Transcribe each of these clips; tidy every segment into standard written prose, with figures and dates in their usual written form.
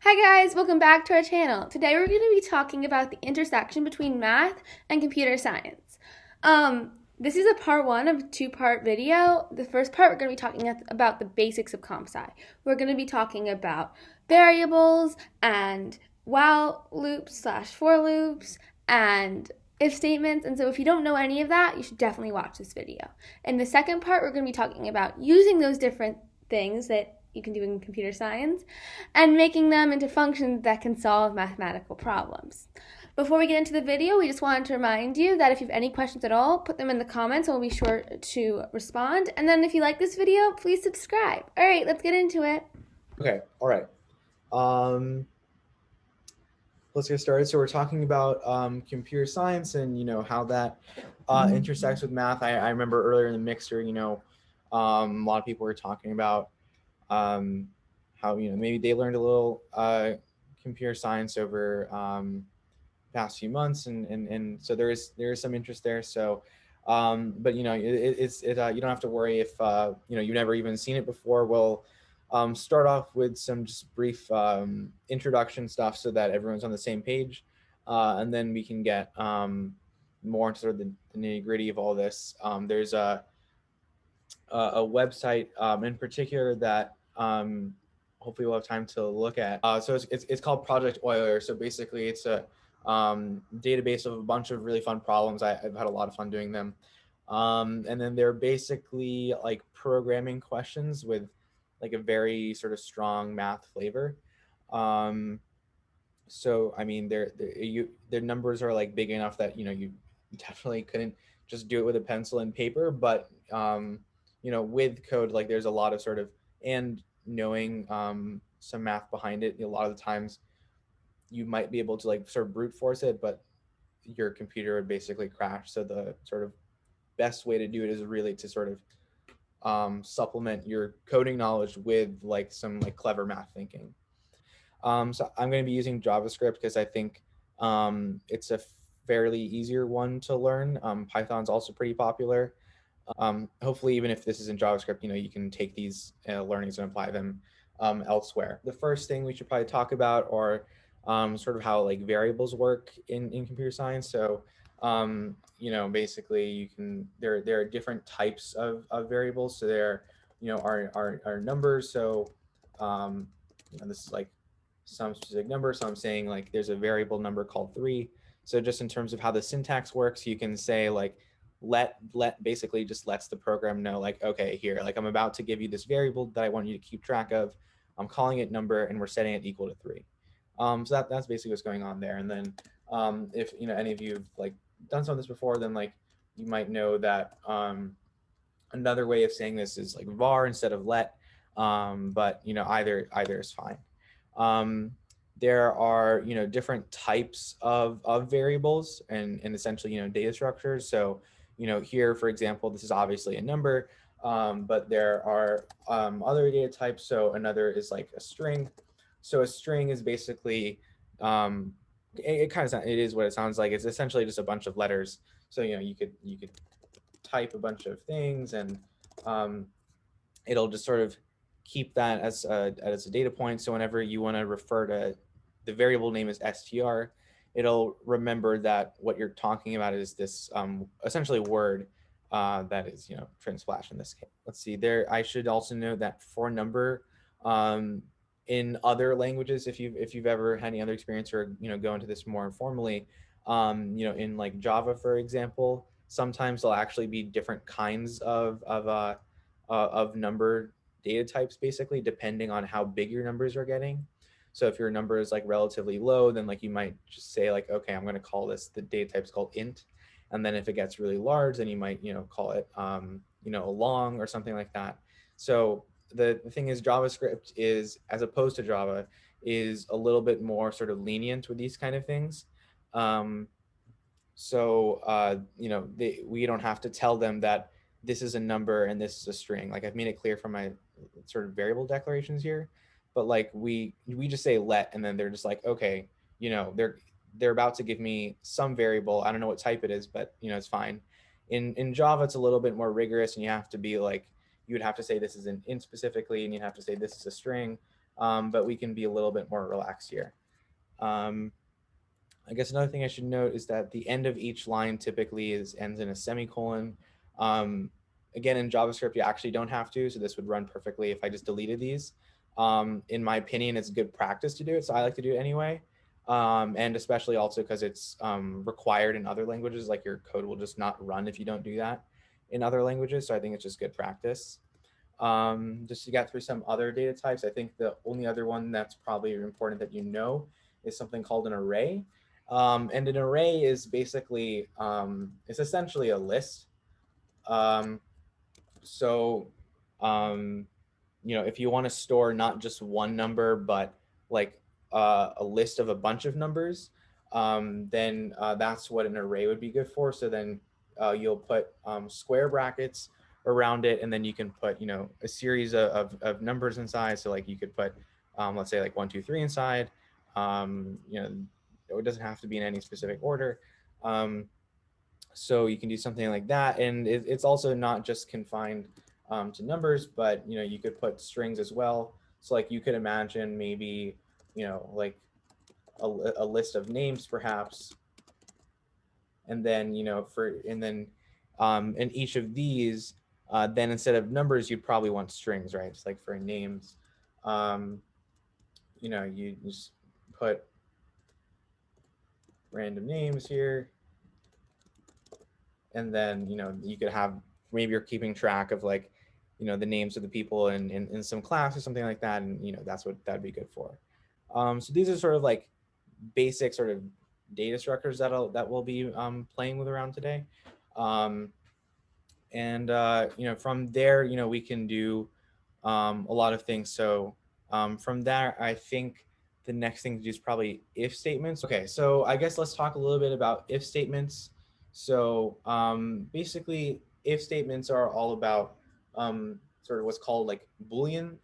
Hi guys, welcome back to our channel. Today we're going to be talking about the intersection between math and computer science. This is a part one of a two-part video. The first part we're going to be talking about the basics of comp sci. We're going to be talking about variables and while loops slash for loops and if statements. And so if you don't know any of that, you should definitely watch this video. In the second part, we're going to be talking about using those different things that you can do in computer science and making them into functions that can solve mathematical problems. Before we get into the video, we just wanted to remind you that if you have any questions at all, put them in the comments and we'll be sure to respond. And then if you like this video, please subscribe. All right, let's get into it. Okay, all right. Let's get started. So we're talking about computer science and how that intersects with math. I remember earlier in the mixer, a lot of people were talking about how maybe they learned a little computer science over past few months, and so there is some interest there. So, but you don't have to worry if you've never even seen it before. We'll start off with some just brief introduction stuff so that everyone's on the same page, and then we can get more into sort of the nitty gritty of all this. There's a website in particular that hopefully we'll have time to look at. So it's called Project Euler. So basically it's a database of a bunch of really fun problems. I've had a lot of fun doing them. And then they're basically like programming questions with like a very sort of strong math flavor. So I mean, their numbers are like big enough that you definitely couldn't just do it with a pencil and paper, but with code, like there's a lot of sort of, and knowing some math behind it, a lot of the times you might be able to like sort of brute force it, but your computer would basically crash. So the sort of best way to do it is really to sort of supplement your coding knowledge with like some like clever math thinking. So I'm going to be using JavaScript because I think it's a fairly easier one to learn. Python's also pretty popular. Hopefully, even if this isn't JavaScript, you can take these learnings and apply them elsewhere. The first thing we should probably talk about are sort of how like variables work in computer science. So, basically there are different types of variables. So there, are numbers. So, this is like some specific number. So I'm saying like there's a variable number called 3. So just in terms of how the syntax works, you can say like let basically just lets the program know like, okay, here, like I'm about to give you this variable that I want you to keep track of. I'm calling it number and we're setting it equal to 3. So that's basically what's going on there. And then if any of you have like done some of this before, then like you might know that another way of saying this is like var instead of let. But either is fine. There are different types of variables and essentially data structures. So here, for example, this is obviously a number, but there are other data types. So another is like a string. So a string is basically it is what it sounds like. It's essentially just a bunch of letters. So you could type a bunch of things and it'll just sort of keep that as a data point. So whenever you want to refer to the variable name is str, it'll remember that what you're talking about is this essentially word that is TrinSplash in this case. Let's see there. I should also note that for number in other languages, if you've ever had any other experience or go into this more informally, in like Java, for example, sometimes there'll actually be different kinds of number data types, basically depending on how big your numbers are getting. So if your number is like relatively low, then like you might just say like, okay, I'm going to call this, the data type is called int. And then if it gets really large, then you might call it a long or something like that. So the thing is, JavaScript is, as opposed to Java, is a little bit more sort of lenient with these kind of things. We don't have to tell them that this is a number and this is a string. Like I've made it clear from my sort of variable declarations here, but like we just say let, and then they're just like, okay, they're about to give me some variable. I don't know what type it is, but it's fine. In Java, it's a little bit more rigorous, and you have to be like, you would have to say this is an int specifically, and you have to say this is a string. but we can be a little bit more relaxed here. Um, I guess another thing I should note is that the end of each line typically ends in a semicolon. Um, Again, in JavaScript, you actually don't have to, so this would run perfectly if I just deleted these. In my opinion, it's good practice to do it, so I like to do it anyway. And especially also because it's required in other languages, like your code will just not run if you don't do that in other languages. So I think it's just good practice. Just to get through some other data types, I think the only other one that's probably important that you know is something called an array. And an array is basically, it's essentially a list. Um, so, um, if you want to store not just one number, but like a list of a bunch of numbers, then that's what an array would be good for. So then you'll put square brackets around it, and then you can put, a series of numbers inside. So like you could put, let's say like 1, 2, 3 inside. It doesn't have to be in any specific order. So you can do something like that, and it's also not just confined to numbers, but you could put strings as well. So like you could imagine maybe like a list of names perhaps, and then in each of these, then instead of numbers you'd probably want strings, right? Just like for names, um, you just put random names here, and then you could have, maybe you're keeping track of like the names of the people in some class or something like that, and that's what that'd be good for. So these are sort of like basic sort of data structures that we'll be playing with around today. um, and from there we can do a lot of things. So from there, I think the next thing to do is probably if statements. Okay, so I guess let's talk a little bit about if statements. So basically, if statements are all about sort of what's called like boolean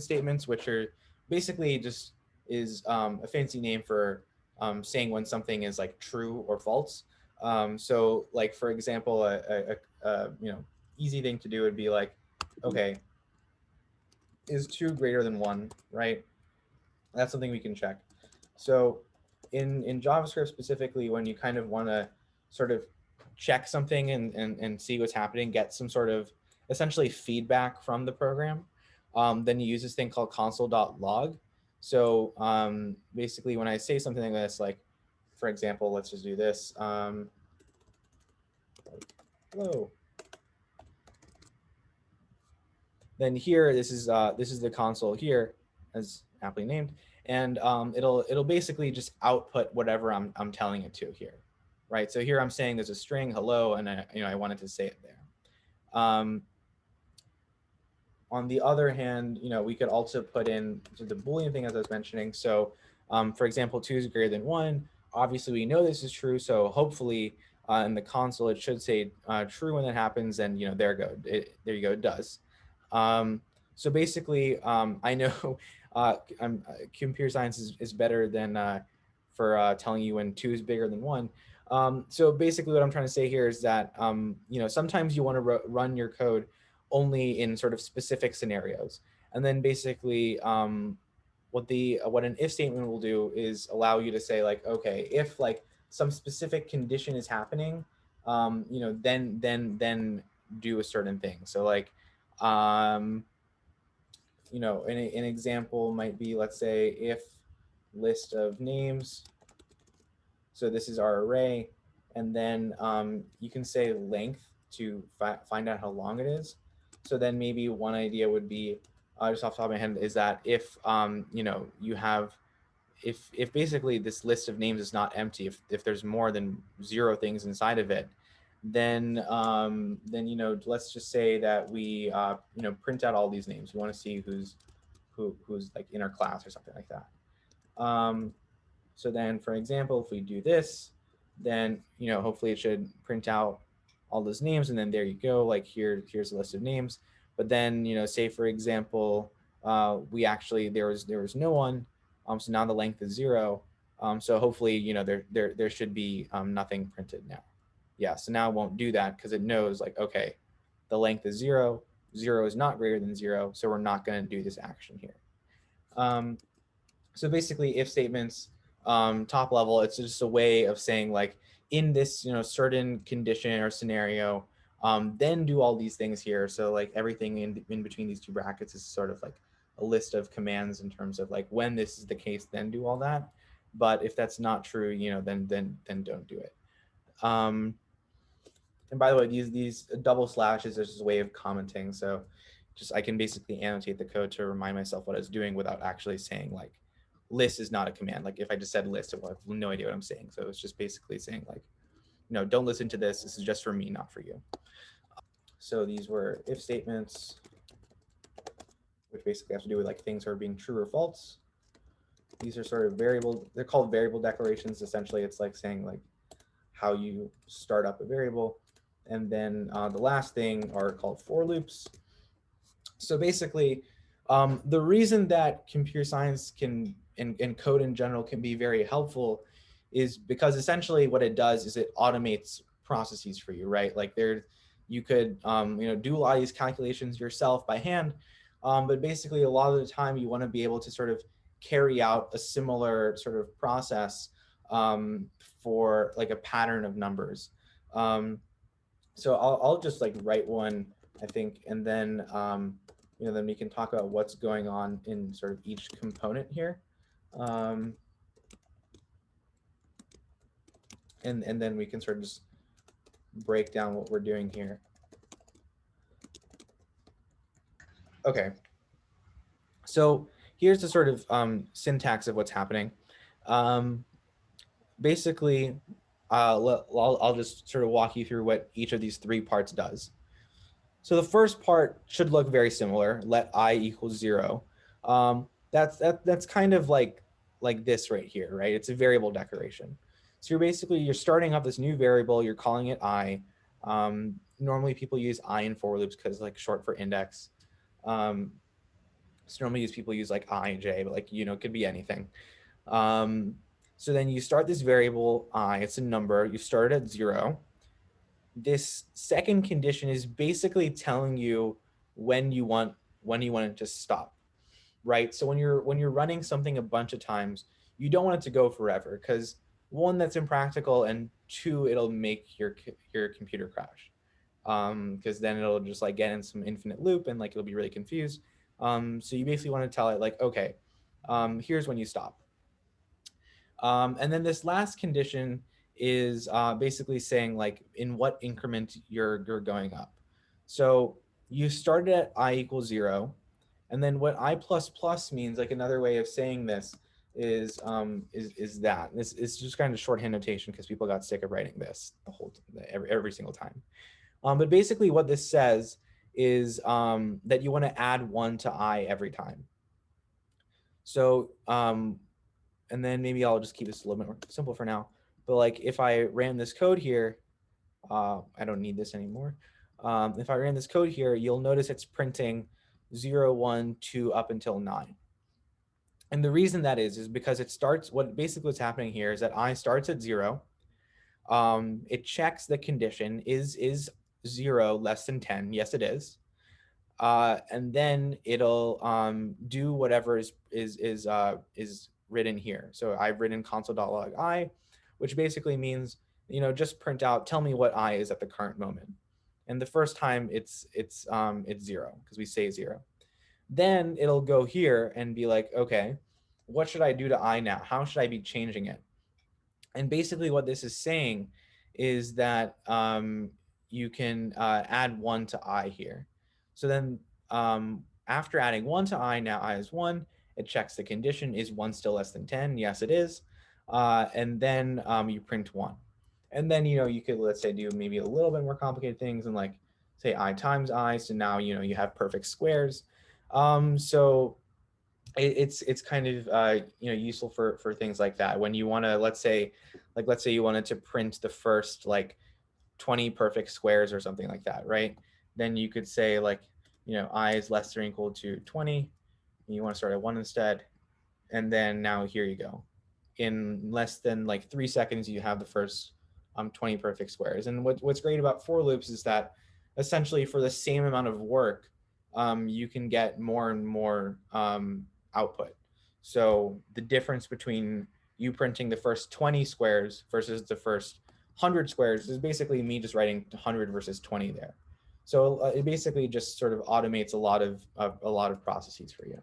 statements, which are basically just is a fancy name for saying when something is like true or false. So like for example, easy thing to do would be like, okay, is 2 greater than 1, right? That's something we can check. So in JavaScript specifically, when you kind of want to sort of check something and see what's happening, get some sort of essentially feedback from the program, then you use this thing called console.log. So basically, when I say something like this, like, for example, let's just do this. Hello. Then here, this is the console here, as aptly named, and it'll basically just output whatever I'm telling it to here, right? So here I'm saying there's a string hello, and I wanted to say it there. On the other hand, we could also put in the Boolean thing as I was mentioning. So for example, 2 is greater than 1. Obviously, we know this is true. So hopefully in the console, it should say true when that happens. And there you go, it does. So basically, I know computer science is better than for telling you when 2 is bigger than 1. So basically what I'm trying to say here is that, sometimes you want to run your code only in sort of specific scenarios. And then basically what an if statement will do is allow you to say like, okay, if like some specific condition is happening, then do a certain thing. So like, an example might be, let's say, if list of names. So this is our array. And then you can say length to find out how long it is. So then maybe one idea would be, just off the top of my head, is that if you have, if basically this list of names is not empty, if there's more than 0 things inside of it, then let's just say that we print out all these names. We want to see who's like in our class or something like that. So then, for example, if we do this, then hopefully it should print out all those names, and then there you go. Like here's a list of names. But then say for example, we actually there was no one. So now the length is 0. So hopefully there should be nothing printed now. Yeah. So now it won't do that because it knows like, okay, the length is 0. 0 is not greater than 0, so we're not going to do this action here. So basically, if statements, top level, it's just a way of saying like in this certain condition or scenario, then do all these things here. So like everything in between these two brackets is sort of like a list of commands in terms of like when this is the case, then do all that. But if that's not true, then don't do it. Um, and by the way, these double slashes is just a way of commenting. So just I can basically annotate the code to remind myself what I was doing without actually saying like list is not a command. Like if I just said list, I have no idea what I'm saying. So it's just basically saying like, don't listen to this. This is just for me, not for you. So these were if statements, which basically have to do with like things are being true or false. These are sort of variable. They're called variable declarations. Essentially, it's like saying like how you start up a variable. And then the last thing are called for loops. So basically, the reason that computer science and code in general can be very helpful is because essentially what it does is it automates processes for you, right? Like you could do a lot of these calculations yourself by hand, but basically a lot of the time you want to be able to sort of carry out a similar sort of process for like a pattern of numbers. So I'll just like write one, I think, and then then we can talk about what's going on in sort of each component here. And then we can sort of just break down what we're doing here. Okay. So here's the sort of syntax of what's happening. Basically, I'll just sort of walk you through what each of these three parts does. So the first part should look very similar. Let I equal 0. That's kind of like this right here, right? It's a variable declaration. So you're starting up this new variable. You're calling it I. Normally people use I in for loops because like short for index. So normally people use like I and J, but like it could be anything. So then you start this variable I. It's a number. You start at 0. This second condition is basically telling you when you want it to stop, right? So when you're running something a bunch of times, you don't want it to go forever because one, that's impractical, and two, it'll make your computer crash because then it'll just like get in some infinite loop and like it'll be really confused. So you basically want to tell it like, okay, here's when you stop. And then this last condition is basically saying like in what increment you're going up. So you started at I equals 0, and then what I plus plus means, like another way of saying this is that this is just kind of shorthand notation because people got sick of writing this every single time. But basically what this says is that you want to add 1 to I every time. So and then maybe I'll just keep this a little bit more simple for now. But like if I ran this code here, I don't need this anymore. If I ran this code here, you'll notice it's printing 0, 1, 2 up until 9. And the reason that is because it starts, basically what's happening here is that I starts at 0. It checks the condition, is 0 less than 10? Yes, it is. And then it'll do whatever is written here. So I've written console.log I, which basically means just print out, tell me what I is at the current moment. And the first time it's 0 because we say 0. Then it'll go here and be like, okay, what should I do to I now? How should I be changing it? And basically what this is saying is that you can add 1 to I here. So then after adding 1 to I, now I is 1. It checks the condition. Is 1 still less than 10? Yes, it is. And then you print 1. And then, you could, let's say, do maybe a little bit more complicated things and like say I times I. So now, you have perfect squares. So it's kind of useful for things like that when you want to, let's say you wanted to print the first like 20 perfect squares or something like that, right? Then you could say like I is less than or equal to 20, and you want to start at 1 instead, and then now here you go. In less than like 3 seconds you have the first 20 perfect squares. And what's great about for loops is that essentially for the same amount of work you can get more and more output. So the difference between you printing the first 20 squares versus the first 100 squares is basically me just writing 100 versus 20 there. So it basically just sort of automates a lot of processes for you.